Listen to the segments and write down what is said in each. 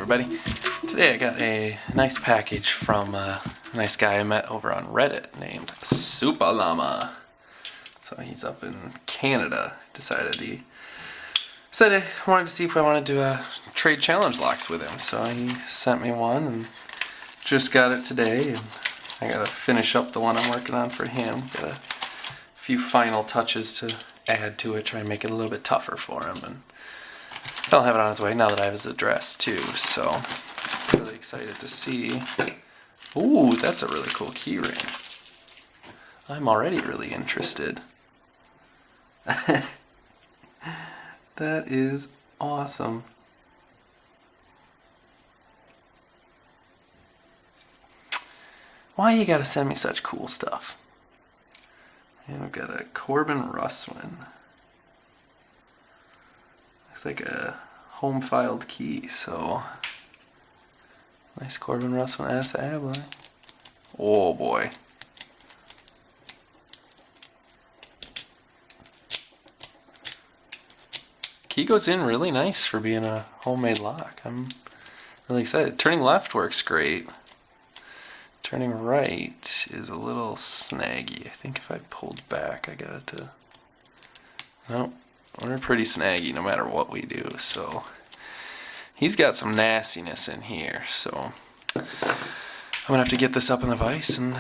everybody. Today I got a nice package from a nice guy I met over on Reddit named Supallama. So he's up in Canada. He said I wanted to see if I wanted to trade challenge locks with him. So he sent me one and just got it today. And I gotta finish up the one I'm working on for him. Got a few final touches to add to it, try and make it a little bit tougher for him. And I'll have it on his way now that I have his address too, so really excited to see. Ooh, that's a really cool key ring. I'm already really interested. That is awesome. Why you gotta send me such cool stuff? And we've got a Corbin Russwin. Looks like a home filed key, so nice Corbin Russwin essa habla. Oh boy. Key goes in really nice for being a homemade lock. I'm really excited. Turning left works great. Turning right is a little snaggy. I think if I pulled back I got it to... Nope. We're pretty snaggy no matter what we do, so he's got some nastiness in here, so I'm gonna have to get this up in the vise and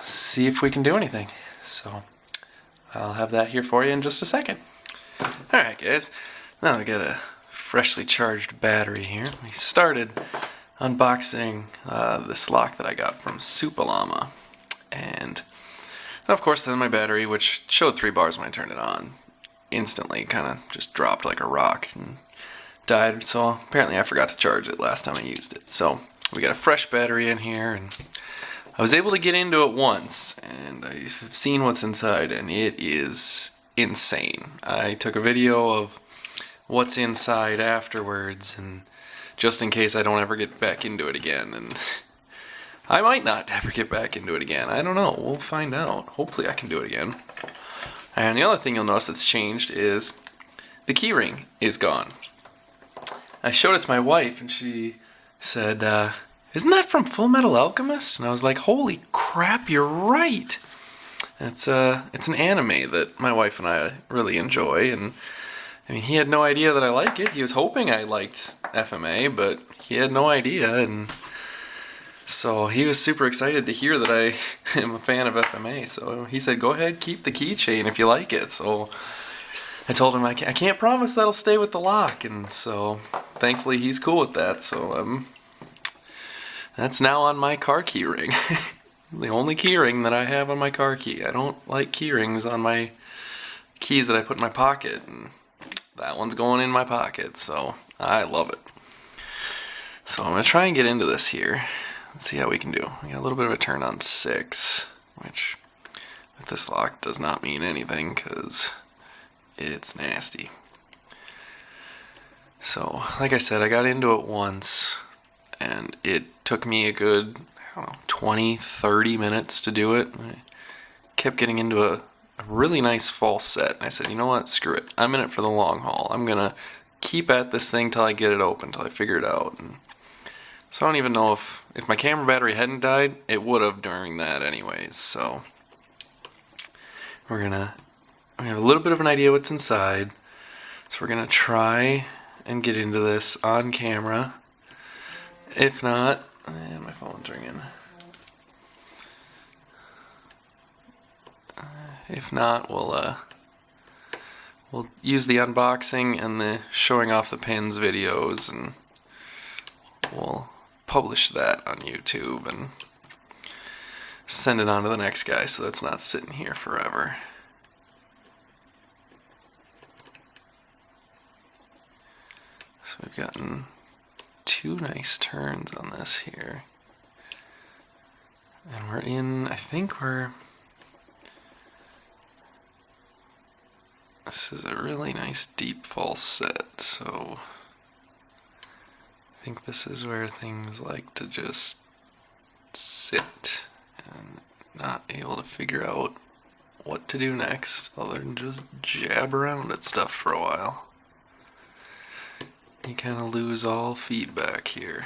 see if we can do anything. So I'll have that here for you in just a second. Alright guys, now we got a freshly charged battery here. We started unboxing this lock that I got from Supallama, and of course then my battery, which showed 3 bars when I turned it on, instantly kind of just dropped like a rock and died. So apparently I forgot to charge it last time I used it. So we got a fresh battery in here, and I was able to get into it once, and I've seen what's inside, and it is insane. I took a video of what's inside afterwards, and just in case I don't ever get back into it again, and I might not ever get back into it again. I don't know. We'll find out. Hopefully I can do it again. And the other thing you'll notice that's changed is the keyring is gone. I showed it to my wife and she said, isn't that from Full Metal Alchemist? And I was like, holy crap, you're right. It's an anime that my wife and I really enjoy, and I mean, he had no idea that I like it. He was hoping I liked FMA, but he had no idea, and so he was super excited to hear that I am a fan of FMA. So he said, go ahead, keep the keychain if you like it. So I told him I can't promise that'll stay with the lock, and so thankfully he's cool with that. So that's now on my car key ring. The only key ring that I have on my car key. I don't like key rings on my keys that I put in my pocket, and that one's going in my pocket, so I love it. So I'm going to try and get into this here. Let's see how we can do. We got a little bit of a turn on 6, which with this lock does not mean anything because it's nasty. So, like I said, I got into it once, and it took me a good, I don't know, 20, 30 minutes to do it. I kept getting into a really nice false set, and I said, you know what, screw it. I'm in it for the long haul. I'm going to keep at this thing till I get it open, till I figure it out. And so I don't even know if my camera battery hadn't died, it would have during that anyways. So we have a little bit of an idea what's inside. So we're gonna try and get into this on camera. If not, and my phone's ringing. If not, we'll use the unboxing and the showing off the pins videos, and we'll publish that on YouTube and send it on to the next guy so that's not sitting here forever. So we've gotten 2 nice turns on this here. And we're in, I think this is a really nice deep false set, so I think this is where things like to just sit and not be able to figure out what to do next other than just jab around at stuff for a while. you kind of lose all feedback here.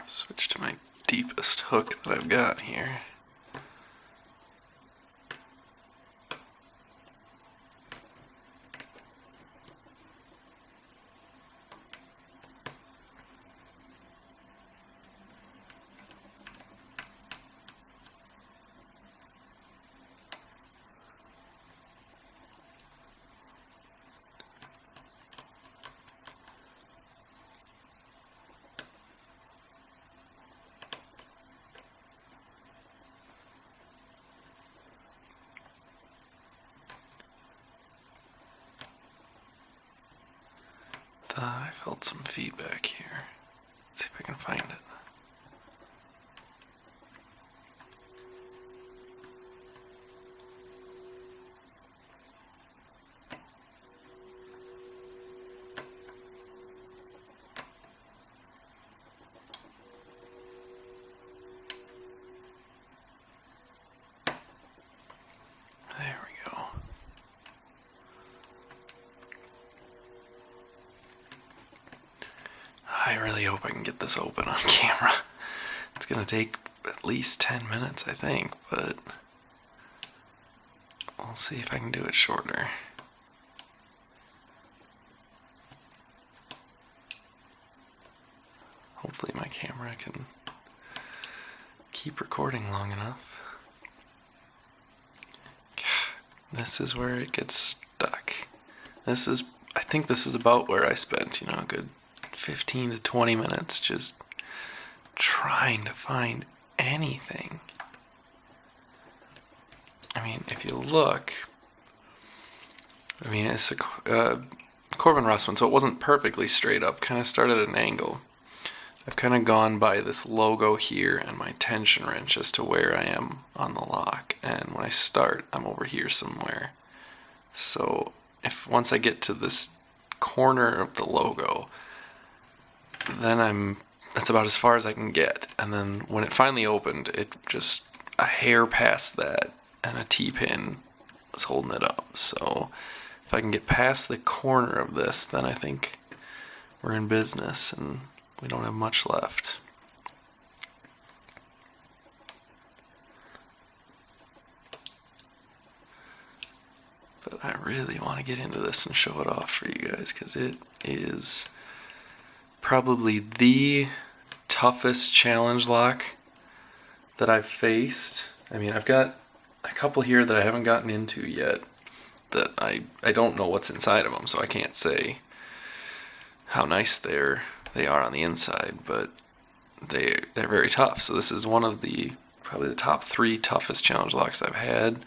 Switch to my deepest hook that I've got here. Thought I felt some feedback here. Let's see if I can find it. There we go. I really hope I can get this open on camera. It's gonna take at least 10 minutes, I think, but we'll see if I can do it shorter. Hopefully my camera can keep recording long enough. This is where it gets stuck. I think this is about where I spent, a good 15 to 20 minutes just trying to find anything. I mean, if you look, it's a Corbin Russwin, so it wasn't perfectly straight up, kind of started at an angle. I've kind of gone by this logo here and my tension wrench as to where I am on the lock, and when I start, I'm over here somewhere. So once I get to this corner of the logo, then that's about as far as I can get. And then when it finally opened, it just a hair past that, and a T-pin was holding it up. So if I can get past the corner of this, then I think we're in business, and we don't have much left. But I really want to get into this and show it off for you guys, because it is probably the toughest challenge lock that I've faced. I mean, I've got a couple here that I haven't gotten into yet that I don't know what's inside of them, so I can't say how nice they are on the inside, but they're very tough. So this is one of probably the top 3 toughest challenge locks I've had,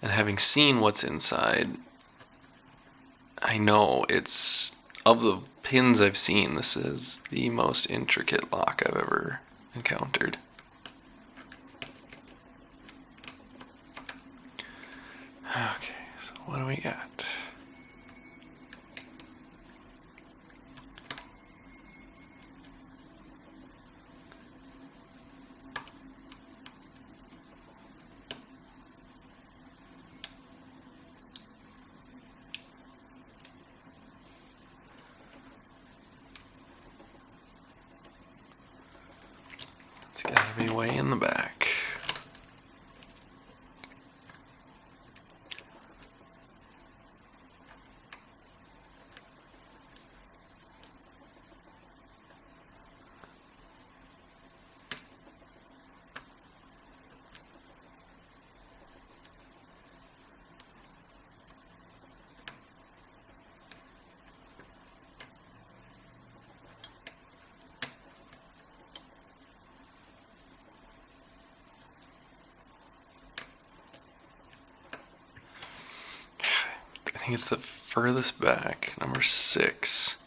and having seen what's inside, I know of the pins I've seen, this is the most intricate lock I've ever encountered. Okay, so what do we got? It's gotta be way in the back. I think it's the furthest back, number 6.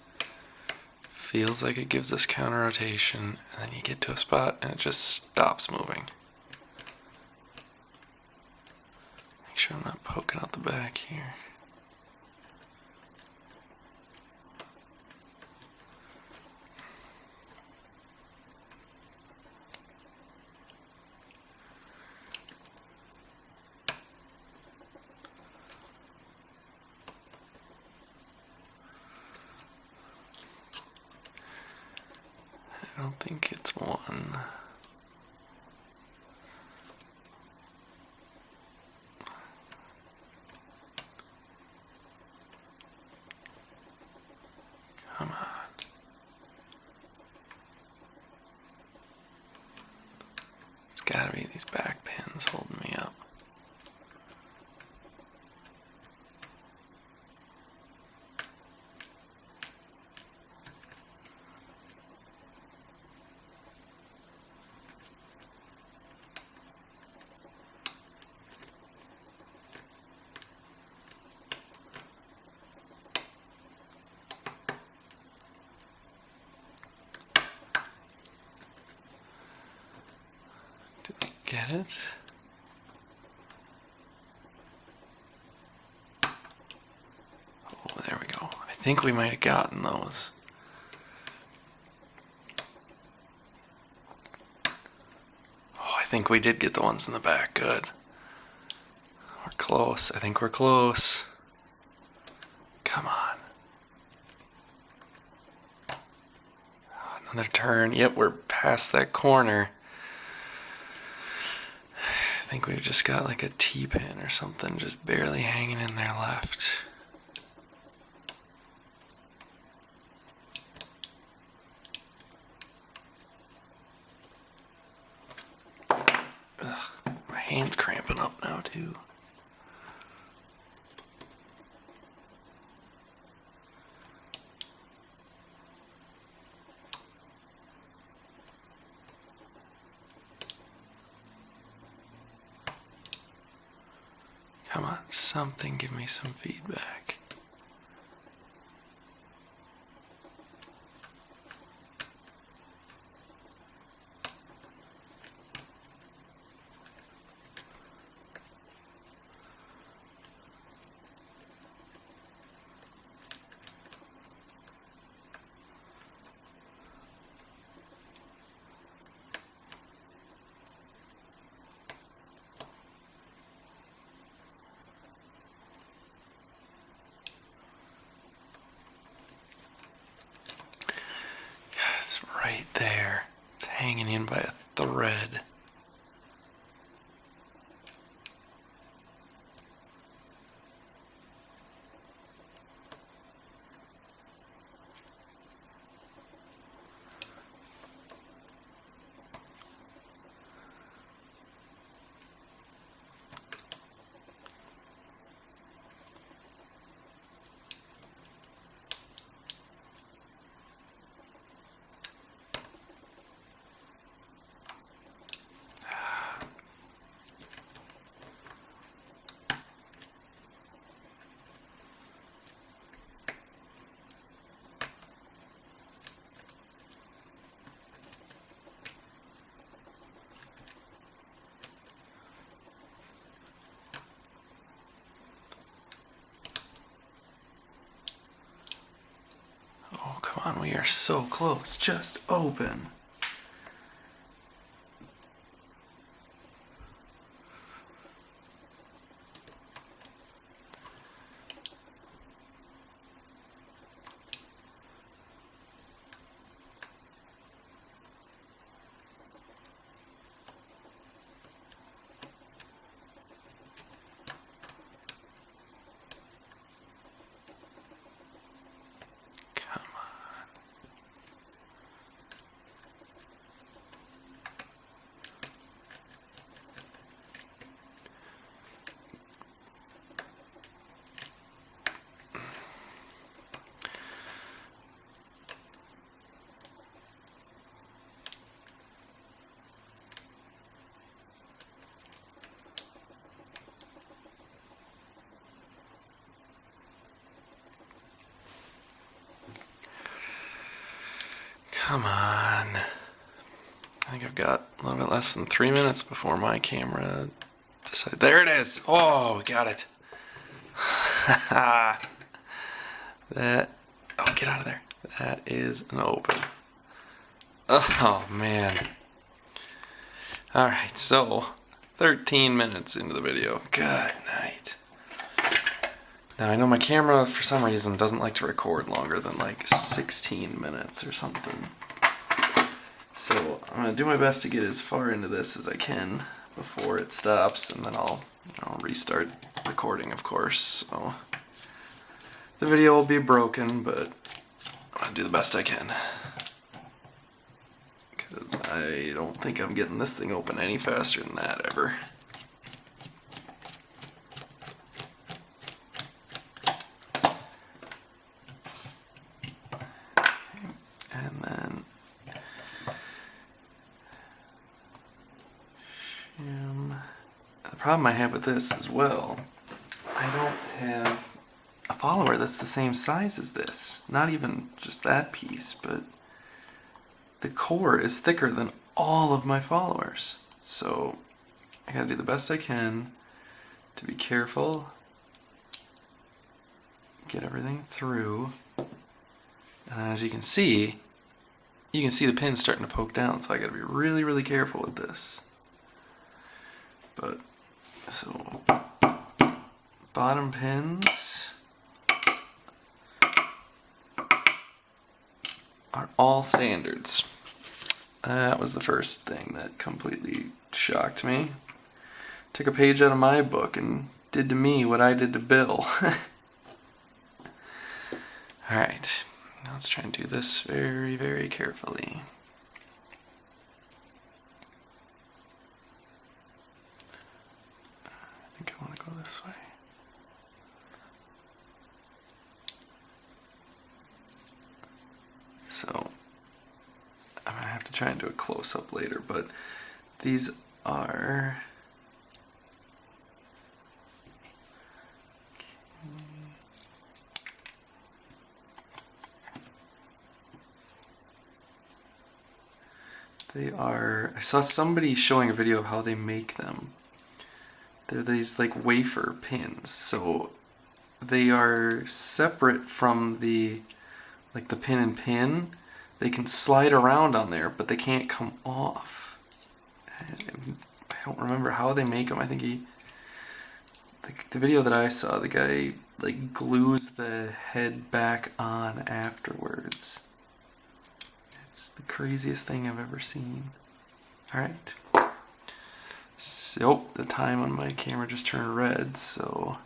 Feels like it gives this counter rotation, and then you get to a spot and it just stops moving. Make sure I'm not poking out the back here. don't think it's one. Come on. It's gotta be these back pins holding me up. Get it? Oh, there we go. I think we might have gotten those. Oh, I think we did get the ones in the back. Good. We're close. I think we're close. Come on. Another turn. Yep, we're past that corner. I think we've just got like a T-pin or something just barely hanging in there left. Ugh, my hand's cramping up now too. Come on, something, give me some feedback. Right there. It's hanging in by a thread. Oh, come on, we are so close. Just open. Come on. I think I've got a little bit less than 3 minutes before my camera decides. There it is! Oh, we got it. That. Oh, get out of there. That is an open. Oh, man. Alright, so 13 minutes into the video. Good night. Now, I know my camera, for some reason, doesn't like to record longer than like 16 minutes or something. So I'm going to do my best to get as far into this as I can before it stops, and then I'll restart recording, of course. So the video will be broken, but I'm going to do the best I can. Because I don't think I'm getting this thing open any faster than that ever. And then the problem I have with this as well, I don't have a follower that's the same size as this. Not even just that piece, but the core is thicker than all of my followers. So I gotta do the best I can to be careful, get everything through, and then as you can see the pins starting to poke down, so I gotta be really, really careful with this. But, so, bottom pins are all standards. That was the first thing that completely shocked me. Took a page out of my book and did to me what I did to Bill. Alright, now let's try and do this very, very carefully. I think I want to go this way. So, I'm going to have to try and do a close-up later, but these are... They are... I saw somebody showing a video of how they make them. They're these like wafer pins, so they are separate from the pin and pin. They can slide around on there, but they can't come off. I don't remember how they make them. I think the video that I saw, the guy like glues the head back on afterwards. It's the craziest thing I've ever seen. Alright. So, the time on my camera just turned red, so...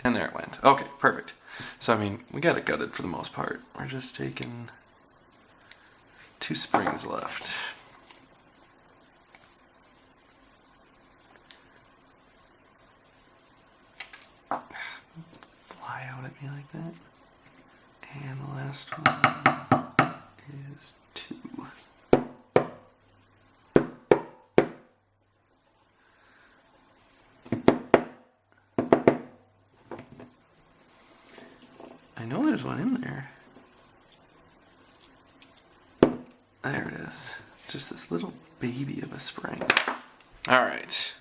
And there it went. Okay, perfect. So, I mean, we got it gutted for the most part. We're just taking 2 springs left. Fly out at me like that. And the last one is 2. I know there's one in there. There it is. It's just this little baby of a spring. Alright.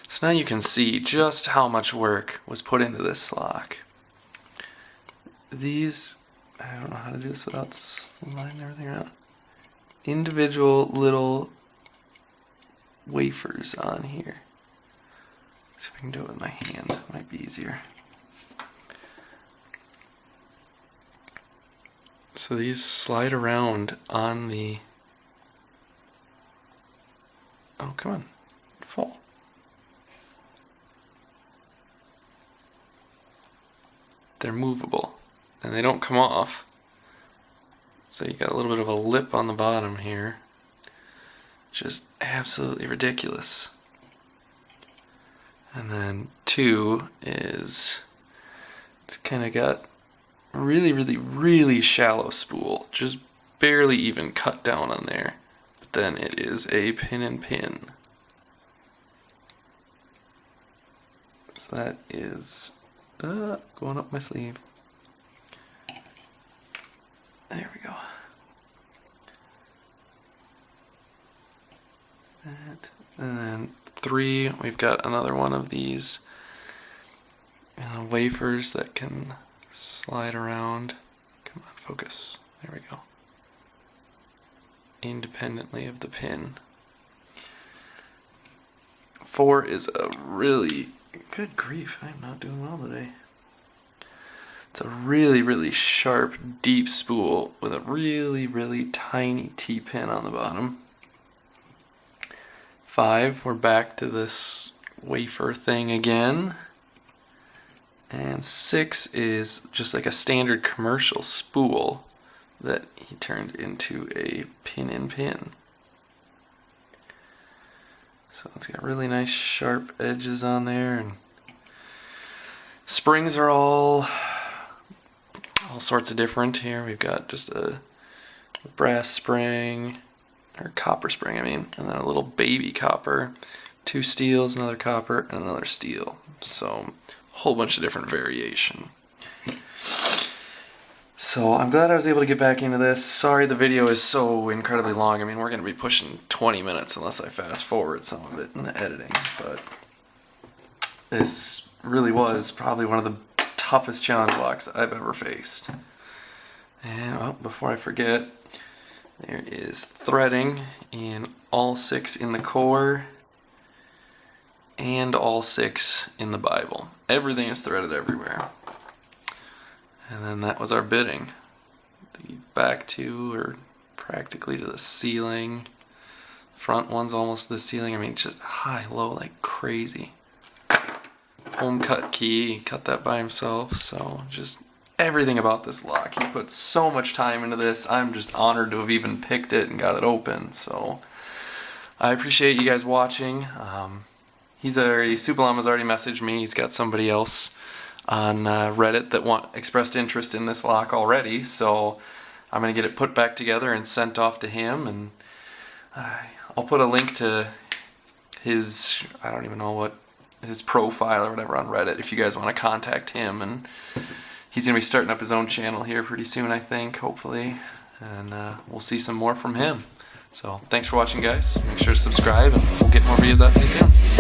So now you can see just how much work was put into this lock. These, I don't know how to do this without sliding everything around. Individual little wafers on here. Let's see if I can do it with my hand. It might be easier. So these slide around on the... Oh, come on. Fall. They're movable. And they don't come off. So you got a little bit of a lip on the bottom here. Just absolutely ridiculous. And then 2 is... It's kind of got really, really, really shallow spool. Just barely even cut down on there. But then it is a pin and pin. So that is going up my sleeve. There we go. That. And then 3, we've got another one of these wafers that can slide around. Come on, focus. There we go. Independently of the pin. 4 is a really... Good grief, I'm not doing well today. It's a really, really sharp, deep spool with a really, really tiny T-pin on the bottom. 5, we're back to this wafer thing again. And 6 is just like a standard commercial spool that he turned into a pin-in-pin. So it's got really nice sharp edges on there, and springs are all sorts of different here. We've got just a brass spring, or copper spring I mean, and then a little baby copper, 2 steels, another copper, and another steel. So a whole bunch of different variation. So I'm glad I was able to get back into this. Sorry the video is so incredibly long. I mean, we're going to be pushing 20 minutes unless I fast forward some of it in the editing. But this really was probably one of the toughest challenge locks I've ever faced. And well, before I forget, there is threading in all 6 in the core and all 6 in the Bible. Everything is threaded everywhere. And then that was our bitting. The back 2 are practically to the ceiling. Front one's almost to the ceiling. I mean, just high, low, like crazy. Home cut key, he cut that by himself. So just everything about this lock. He put so much time into this. I'm just honored to have even picked it and got it open. So I appreciate you guys watching. Supallama's already messaged me. He's got somebody else on Reddit that expressed interest in this lock already, so I'm going to get it put back together and sent off to him, and I'll put a link to his, I don't even know what, his profile or whatever on Reddit if you guys want to contact him. And he's going to be starting up his own channel here pretty soon, I think, hopefully, and we'll see some more from him. So thanks for watching, guys. Make sure to subscribe, and we'll get more videos out to you soon.